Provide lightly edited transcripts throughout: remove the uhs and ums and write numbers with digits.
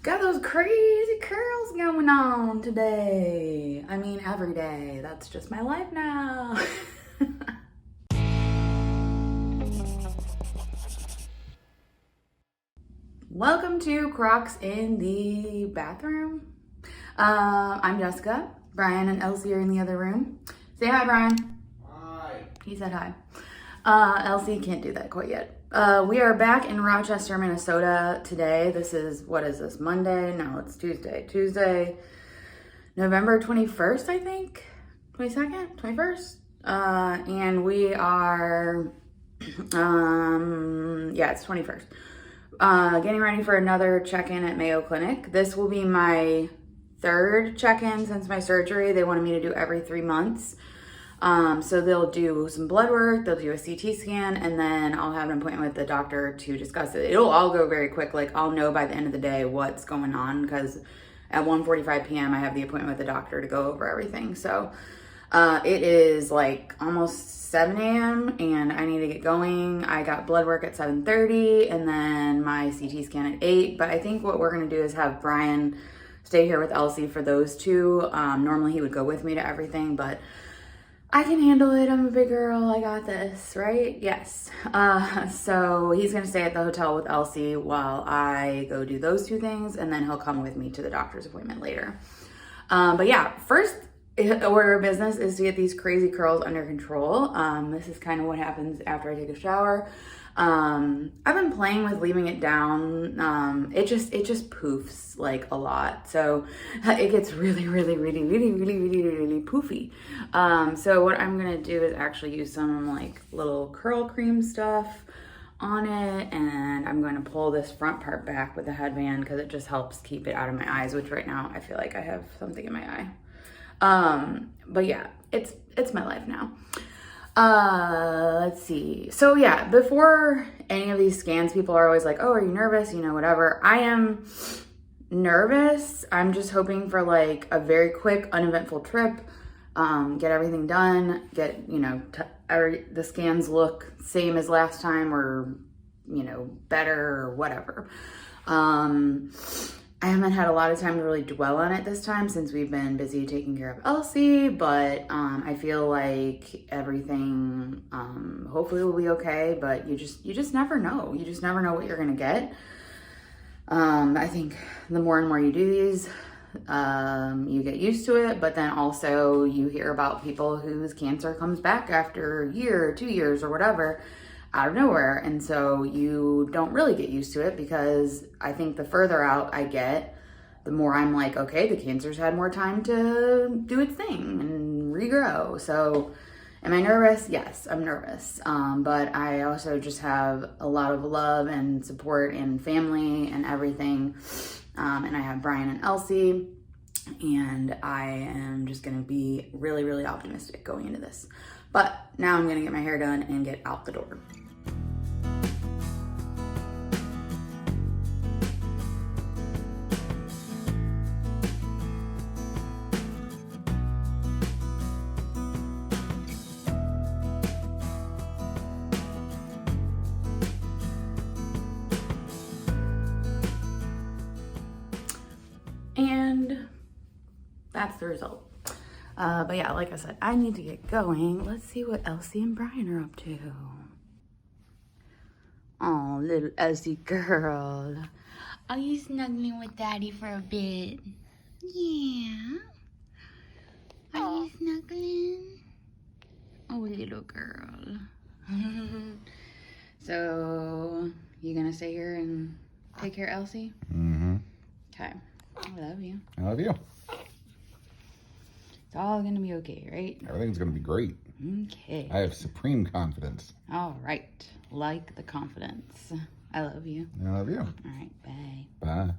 Got those crazy curls going on today. I mean, every day. That's just my life now. Welcome to Crocks in the bathroom. I'm Jessica. Brian and Elsie are in the other room. Say hi, Brian. Hi. He said hi. Elsie can't do that quite yet. We are back in Rochester, Minnesota today. This is, what is this, Monday? No, it's Tuesday. Tuesday, November 21st, I think? 22nd? 21st? And we are, yeah, it's 21st. Getting ready for another check-in at Mayo Clinic. This will be my third check-in since my surgery. They wanted me to do every 3 months. So they'll do some blood work, they'll do a CT scan, and then I'll have an appointment with the doctor to discuss it. It'll all go very quick. Like, I'll know by the end of the day what's going on, because at 1:45 p.m. I have the appointment with the doctor to go over everything. So it is like almost 7 a.m. and I need to get going. I got blood work at 7:30 and then my CT scan at 8. But I think what we're going to do is have Brian stay here with Elsie for those two. Normally he would go with me to everything, but I can handle it. I'm a big girl. I got this, right? Yes. So he's going to stay at the hotel with Elsie while I go do those two things, and then he'll come with me to the doctor's appointment later. But yeah, first order of business is to get these crazy curls under control. This is kind of what happens after I take a shower. I've been playing with leaving it down. It just poofs like a lot. So it gets really poofy. So what I'm going to do is actually use some like little curl cream stuff on it. And I'm going to pull this front part back with the headband because it just helps keep it out of my eyes, which right now I feel like I have something in my eye. But yeah, it's my life now. Let's see. So yeah, before any of these scans, people are always like, oh, are you nervous? You know, whatever. I am nervous. I'm just hoping for like a very quick, uneventful trip. Get everything done, get, you know, the scans look same as last time or, you know, better or whatever. I haven't had a lot of time to really dwell on it this time since we've been busy taking care of Elsie, but I feel like everything hopefully will be okay, but you just never know. You just never know what you're gonna get. I think the more and more you do these, you get used to it, but then also you hear about people whose cancer comes back after a year, 2 years or whatever, out of nowhere. And so you don't really get used to it, because I think the further out I get, the more I'm like, okay, the cancer's had more time to do its thing and regrow. So am I nervous? Yes, I'm nervous. But I also just have a lot of love and support and family and everything. And I have Brian and Elsie, and I am just gonna be really optimistic going into this. But now I'm gonna get my hair done and get out the door. And that's the result. But yeah, like I said, I need to get going. Let's see what Elsie and Brian are up to. Oh, little Elsie girl. Are you snuggling with Daddy for a bit? Yeah. Are you snuggling? Oh, little girl. So, you gonna stay here and take care of Elsie? Mm-hmm. Okay. I love you. I love you. It's all gonna be okay, right? Everything's gonna be great. Okay. I have supreme confidence. All right. Like the confidence. I love you. I love you. All right. Bye. Bye.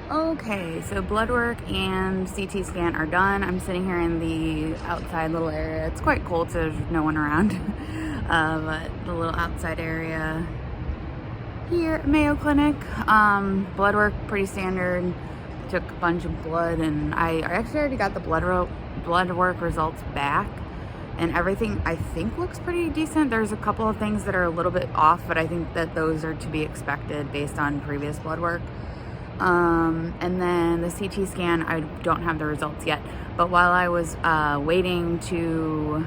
Okay, so blood work and CT scan are done. I'm sitting here in the outside little area. It's quite cold, so there's no one around. But the little outside area here at Mayo Clinic. Blood work, pretty standard. Took a bunch of blood, and I actually already got the blood work results back. And everything, I think, looks pretty decent. There's a couple of things that are a little bit off, but I think that those are to be expected based on previous blood work. And then the CT scan, I don't have the results yet. But while I was waiting to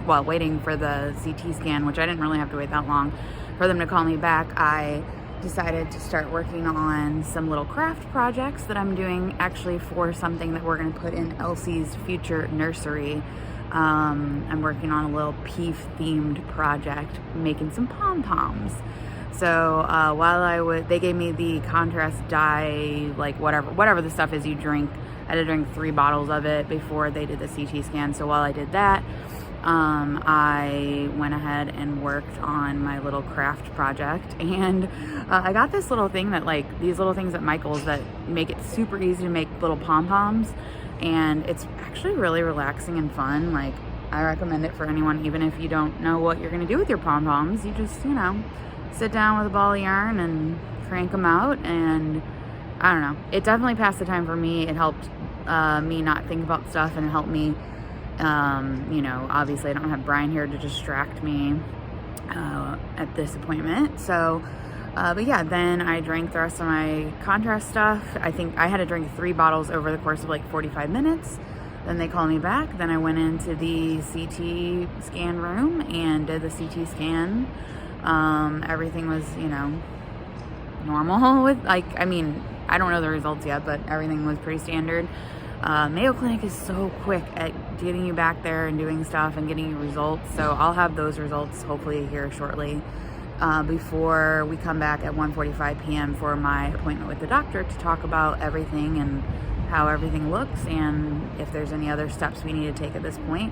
waiting for the CT scan, which I didn't really have to wait that long for them to call me back, I decided to start working on some little craft projects that I'm doing actually for something that we're going to put in Elsie's future nursery. I'm working on a little PEEF themed project, making some pom-poms. So while they gave me the contrast dye, like whatever the stuff is you drink. I had to drink 3 bottles of it before they did the CT scan. So while I did that, I went ahead and worked on my little craft project, and I got this little thing that, like, these little things at Michael's that make it super easy to make little pom-poms, and it's actually really relaxing and fun. Like, I recommend it for anyone, even if you don't know what you're gonna do with your pom-poms. You just, sit down with a ball of yarn and crank them out, and I don't know, it definitely passed the time for me. It helped me not think about stuff, and it helped me obviously I don't have Brian here to distract me at this appointment. So but yeah, then I drank the rest of my contrast stuff. I think I had to drink 3 bottles over the course of like 45 minutes. Then they called me back. Then I went into the CT scan room and did the CT scan. Everything was, normal with, I don't know the results yet, but everything was pretty standard. Mayo Clinic is so quick at getting you back there and doing stuff and getting you results. So I'll have those results hopefully here shortly before we come back at 1:45 p.m. for my appointment with the doctor to talk about everything and how everything looks and if there's any other steps we need to take at this point.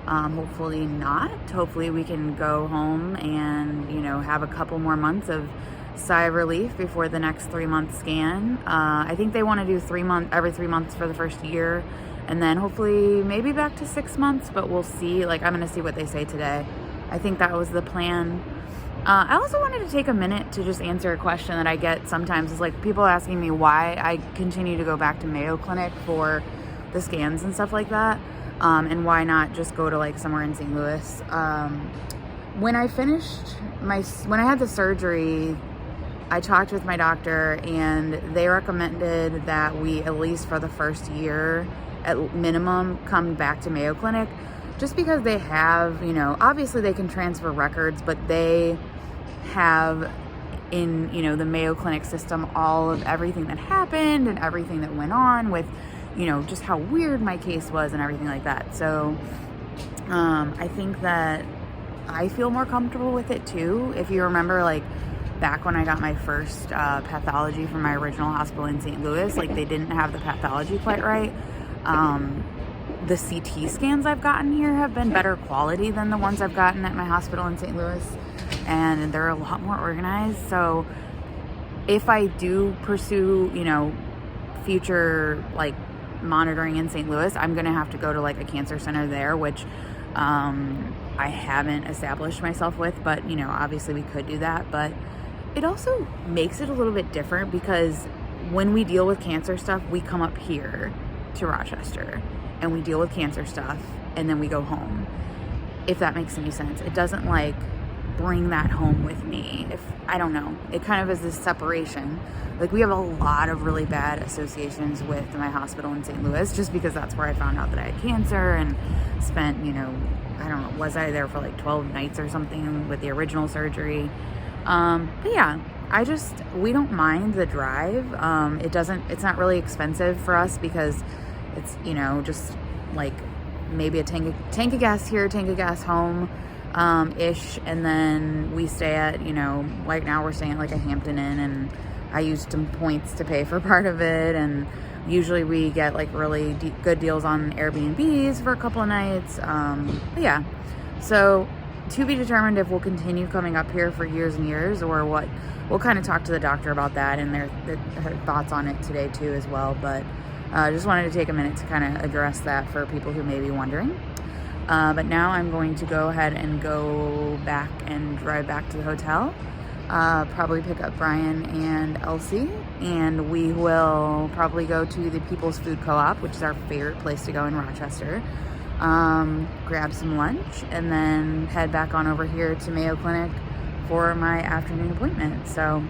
Hopefully not. Hopefully we can go home and, have a couple more months of sigh of relief before the next 3-month scan. I think they want to do every 3 months for the first year, and then hopefully maybe back to 6 months, but we'll see. Like, I'm going to see what they say today. I think that was the plan. I also wanted to take a minute to just answer a question that I get sometimes. Is like people asking me why I continue to go back to Mayo Clinic for the scans and stuff like that, and why not just go to like somewhere in St. Louis. When I had the surgery, I talked with my doctor, and they recommended that we, at least for the first year at minimum, come back to Mayo Clinic, just because they have, obviously they can transfer records, but they have in, the Mayo Clinic system all of everything that happened and everything that went on with, just how weird my case was and everything like that. So I think that I feel more comfortable with it too. If you remember, like, back when I got my first pathology from my original hospital in St. Louis, like, they didn't have the pathology quite right. The CT scans I've gotten here have been better quality than the ones I've gotten at my hospital in St. Louis, and they're a lot more organized. So if I do pursue, future, like, monitoring in St. Louis, I'm gonna have to go to like a cancer center there, which I haven't established myself with, but obviously we could do that. But it also makes it a little bit different because when we deal with cancer stuff, we come up here to Rochester and we deal with cancer stuff and then we go home, if that makes any sense. It doesn't like bring that home with me. I don't know, it kind of is this separation. Like, we have a lot of really bad associations with my hospital in St. Louis, just because that's where I found out that I had cancer and spent, I don't know, was I there for like 12 nights or something with the original surgery. But yeah, we don't mind the drive. It's not really expensive for us because it's, just like maybe a tank of gas here, tank of gas home, ish. And then we stay at, right now we're staying at like a Hampton Inn, and I used some points to pay for part of it. And usually we get like really good deals on Airbnbs for a couple of nights. But yeah, so to be determined if we'll continue coming up here for years and years or what. We'll kind of talk to the doctor about that and her thoughts on it today too as well. But just wanted to take a minute to kind of address that for people who may be wondering. But now I'm going to go ahead and go back and drive back to the hotel. Probably pick up Brian and Elsie, and we will probably go to the People's Food Co-op, which is our favorite place to go in Rochester. Grab some lunch, and then head back on over here to Mayo Clinic for my afternoon appointment. So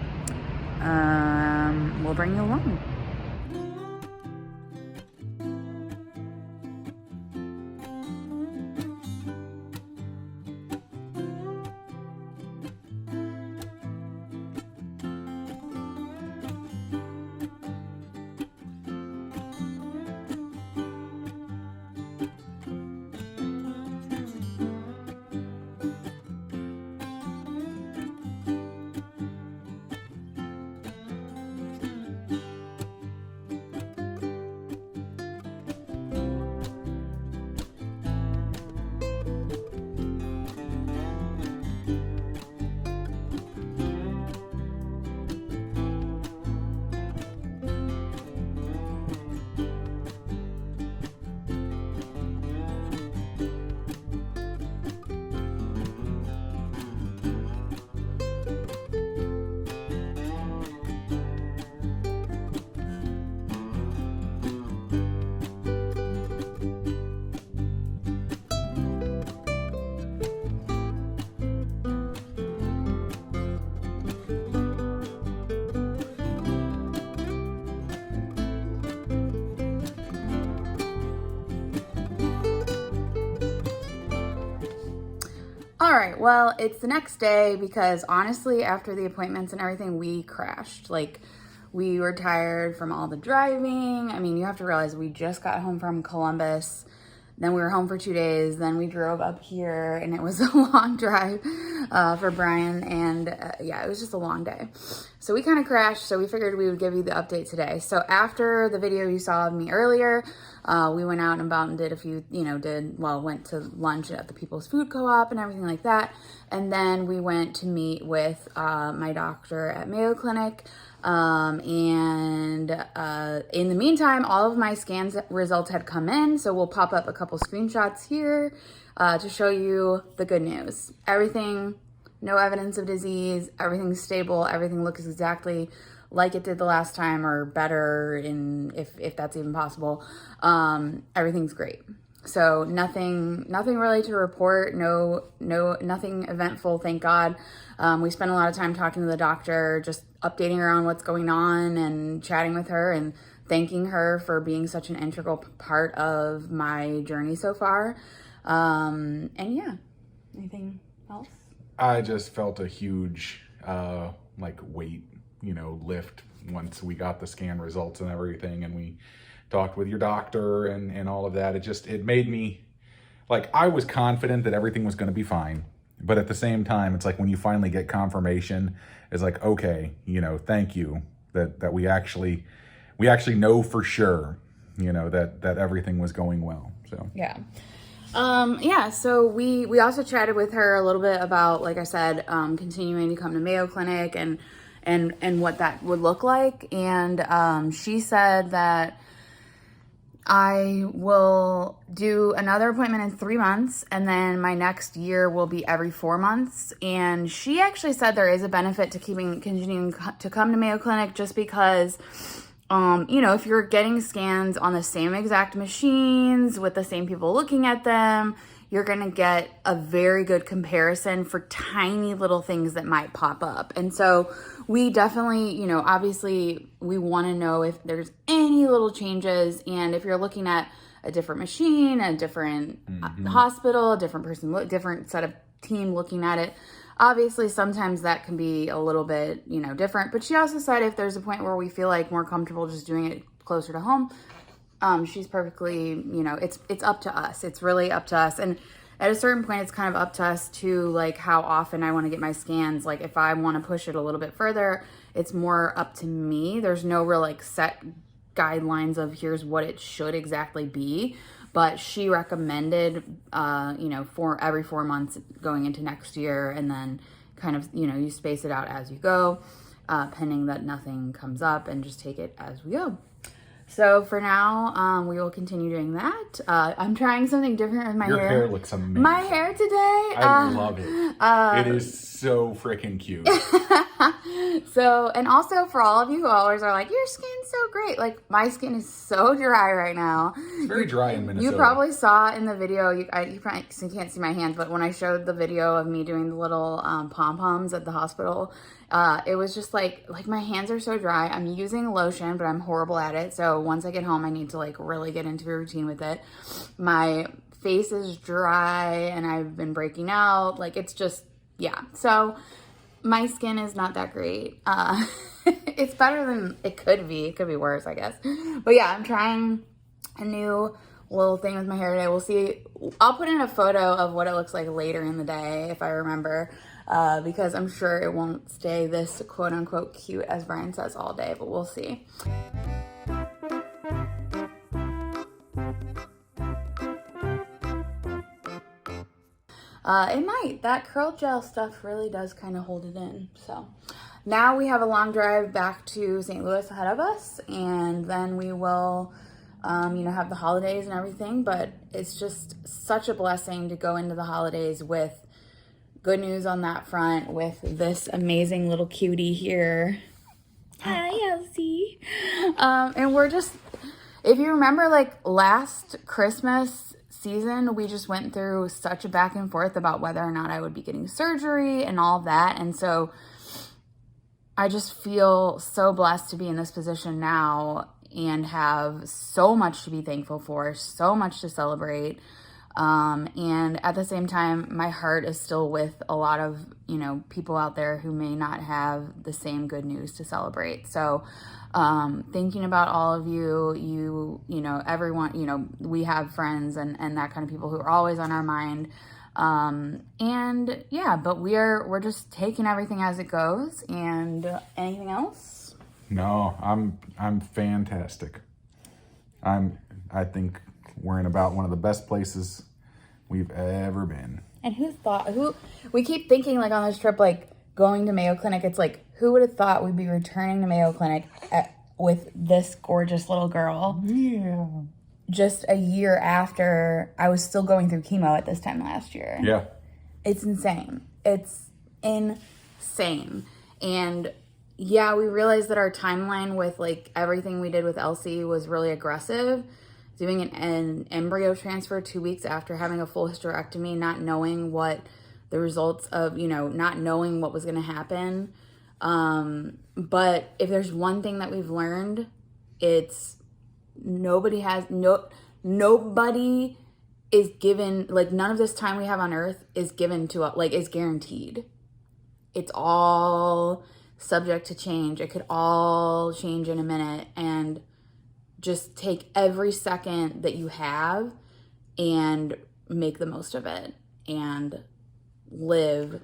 we'll bring you along. All right, well, it's the next day because honestly, after the appointments and everything, we crashed. Like, we were tired from all the driving. I mean, you have to realize we just got home from Columbus. Then we were home for 2 days. Then we drove up here, and it was a long drive for Brian. And yeah, it was just a long day. So we kind of crashed. So we figured we would give you the update today. So after the video you saw of me earlier, we went out and about and did a few, went to lunch at the People's Food Co-op and everything like that. And then we went to meet with my doctor at Mayo Clinic. In the meantime, all of my scans results had come in. So we'll pop up a couple screenshots here to show you the good news. Everything, no evidence of disease, everything's stable, everything looks exactly like it did the last time or better, if that's even possible. Everything's great. So nothing really to report. Nothing eventful, thank God. We spent a lot of time talking to the doctor, just updating her on what's going on and chatting with her and thanking her for being such an integral part of my journey so far. And yeah, anything else? I just felt a huge weight, lift once we got the scan results and everything, and we talked with your doctor and all of that. It made me, I was confident that everything was going to be fine. But at the same time, it's like when you finally get confirmation, it's like, okay, thank you that we actually know for sure, that everything was going well. So yeah. So we also chatted with her a little bit about, like I said, continuing to come to Mayo Clinic and what that would look like. And she said that I will do another appointment in 3 months, and then my next year will be every 4 months. And she actually said there is a benefit to continuing to come to Mayo Clinic just because, if you're getting scans on the same exact machines with the same people looking at them, you're going to get a very good comparison for tiny little things that might pop up. And so we definitely, obviously we want to know if there's any little changes. And if you're looking at a different machine, a different hospital, a different person, different set of team looking at it, obviously sometimes that can be a little bit, different. But she also said if there's a point where we feel like more comfortable just doing it closer to home, she's perfectly, it's up to us. It's really up to us. And at a certain point, it's kind of up to us to how often I want to get my scans. Like if I want to push it a little bit further, it's more up to me. There's no real set guidelines of here's what it should exactly be. but she recommended, for every 4 months going into next year, and then kind of, you space it out as you go, pending that nothing comes up, and just take it as we go. So for now, we will continue doing that. I'm trying something different with my hair. Your hair looks amazing. My hair today. I love it. It is so freaking cute. So, and also for all of you who always are like, your skin's so great. Like, my skin is so dry right now. It's very dry in Minnesota. You probably saw in the video, you probably can't see my hands, but when I showed the video of me doing the little pom-poms at the hospital, it was just like my hands are so dry. I'm using lotion, but I'm horrible at it. So once I get home, I need to like really get into a routine with it. My face is dry and I've been breaking out. Like, it's just, yeah. So my skin is not that great. It's better than it could be. It could be worse, I guess. But yeah, I'm trying a new little thing with my hair today. We'll see. I'll put in a photo of what it looks like later in the day if I remember, because I'm sure it won't stay this quote unquote cute as Brian says all day, but we'll see. It might. That curl gel stuff really does kind of hold it in. So now we have a long drive back to St. Louis ahead of us, and then we will, have the holidays and everything. But it's just such a blessing to go into the holidays with good news on that front, with this amazing little cutie here. Hi, Elsie. And we're just, if you remember, like last Christmas season, we just went through such a back and forth about whether or not I would be getting surgery and all of that. And so I just feel so blessed to be in this position now and have so much to be thankful for, so much to celebrate. And at the same time, my heart is still with a lot of, people out there who may not have the same good news to celebrate. So thinking about all of you, everyone, we have friends and that kind of people who are always on our mind. And yeah, but we're just taking everything as it goes. And anything else? No, I'm fantastic. I think we're in about one of the best places we've ever been. And we keep thinking like on this trip, like going to Mayo Clinic, it's like, who would have thought we'd be returning to Mayo Clinic with this gorgeous little girl? Yeah. Just a year after I was still going through chemo at this time last year. Yeah. It's insane. It's insane. And yeah, we realized that our timeline with like everything we did with Elsie was really aggressive. Doing an embryo transfer 2 weeks after having a full hysterectomy, not knowing what the results of, not knowing what was going to happen. But if there's one thing that we've learned, it's nobody is given, like none of this time we have on earth is given to us, like is guaranteed. It's all subject to change. It could all change in a minute, and just take every second that you have and make the most of it and live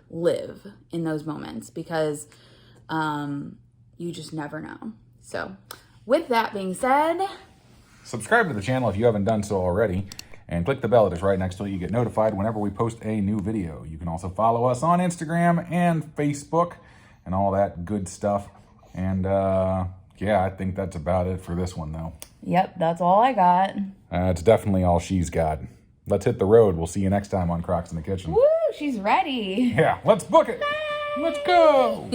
in those moments, because you just never know. So with that being said, subscribe to the channel if you haven't done so already, and click the bell that is right next to it. You get notified whenever we post a new video. You can also follow us on Instagram and Facebook and all that good stuff. And yeah, I think that's about it for this one, though. Yep, that's all I got. It's definitely all she's got. Let's hit the road. We'll see you next time on Crocks in the Kitchen. Woo, she's ready. Yeah, let's book it. Let's go.